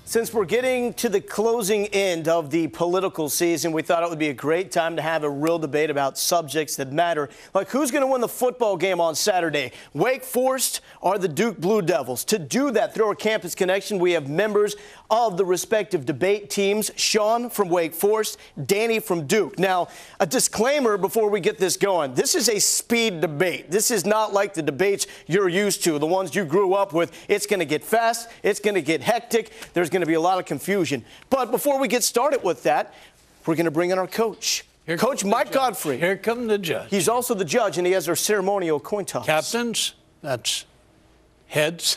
Since we're getting to the closing end of the political season, we thought it would be a great time to have a real debate about subjects that matter, like who's going to win the football game on Saturday, Wake Forest or the Duke Blue Devils. To do that, through our Campus Connection, we have members of the respective debate teams, Sean from Wake Forest, Danny from Duke. Now, a disclaimer before we get this going. This is a speed debate. This is not like the debates you're used to, the ones you grew up with. It's going to get fast. It's going to get hectic. There's going to be a lot of confusion. But before we get started with that, we're going to bring in our coach. Coach Mike Godfrey. Here come the judge. He's also the judge, and he has our ceremonial coin toss. Captains, that's heads.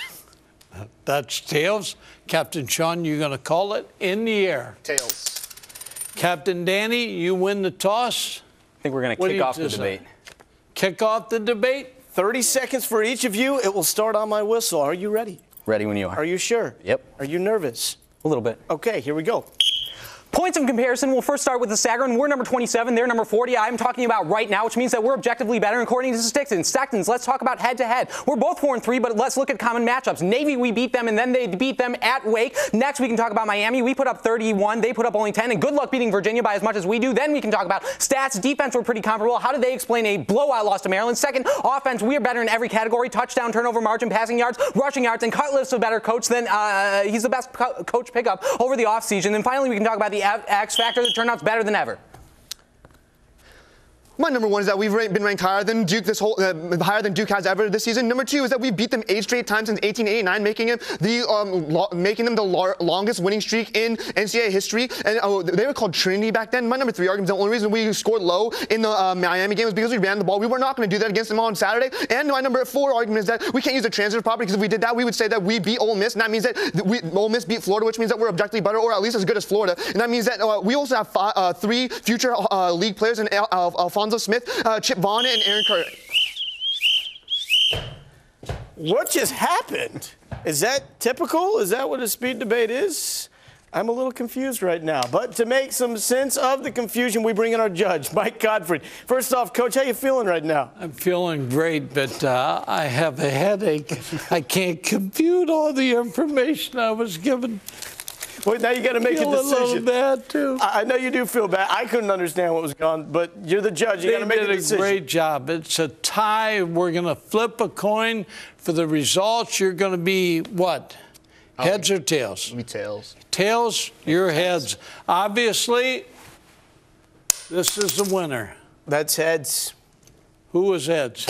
That's tails. Captain Sean, you're going to call it in the air. Tails. Captain Danny, you win the toss. I think we're going to kick off the debate. Kick off the debate? 30 seconds for each of you. It will start on my whistle. Are you ready? Ready when you are. Are you sure? Yep. Are you nervous? A little bit. Okay, here we go. Points of comparison, we'll first start with the Sagarin. We're number 27, they're number 40. I'm talking about right now, which means that we're objectively better according to statistics. Second, let's talk about head-to-head. We're both 4-3, but let's look at common matchups. Navy, we beat them, and then they beat them at Wake. Next, we can talk about Miami. We put up 31. They put up only 10, and good luck beating Virginia by as much as we do. Then we can talk about stats. Defense were pretty comparable. How did they explain a blowout loss to Maryland? Second, offense, we are better in every category. Touchdown, turnover margin, passing yards, rushing yards, and Cutliff's a better coach than he's the best coach pickup over the offseason. And finally, we can talk about the X factor. That turned out better than ever. My number one is that we've been ranked higher than Duke higher than Duke has ever this season. Number two is that we beat them 8 straight times since 1889, making them the longest winning streak in NCAA history. And they were called Trinity back then. My number three argument is the only reason we scored low in the Miami game was because we ran the ball. We were not going to do that against them on Saturday. And my number four argument is that we can't use the transitive property, because if we did that, we would say that we beat Ole Miss, and that means that Ole Miss beat Florida, which means that we're objectively better, or at least as good as Florida. And that means that we also have 3 future league players in Alfonso Smith, Chip Vaughn, and Aaron Carter. What just happened? Is that typical? Is that what a speed debate is? I'm a little confused right now. But to make some sense of the confusion, we bring in our judge, Mike Godfrey. First off, Coach, how you feeling right now? I'm feeling great, but I have a headache. I can't compute all the information I was given. Well, now you got to make a decision. I feel a little bad, too. I know you do feel bad. I couldn't understand what was going on, but you're the judge. You got to make a decision. They did a great job. It's a tie. We're going to flip a coin for the results. You're going to be what? Heads or tails? Me tails. Tails, you're heads. Obviously, this is the winner. That's heads. Who was heads?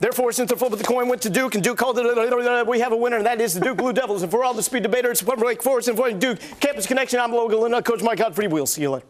Therefore, since the flip of the coin went to Duke, and Duke called it, we have a winner, and that is the Duke Blue Devils. And for all the speed debaters from Wake Forest and Duke Campus Connection, I'm Logan Lynn, Coach Mike Godfrey. We'll see you later.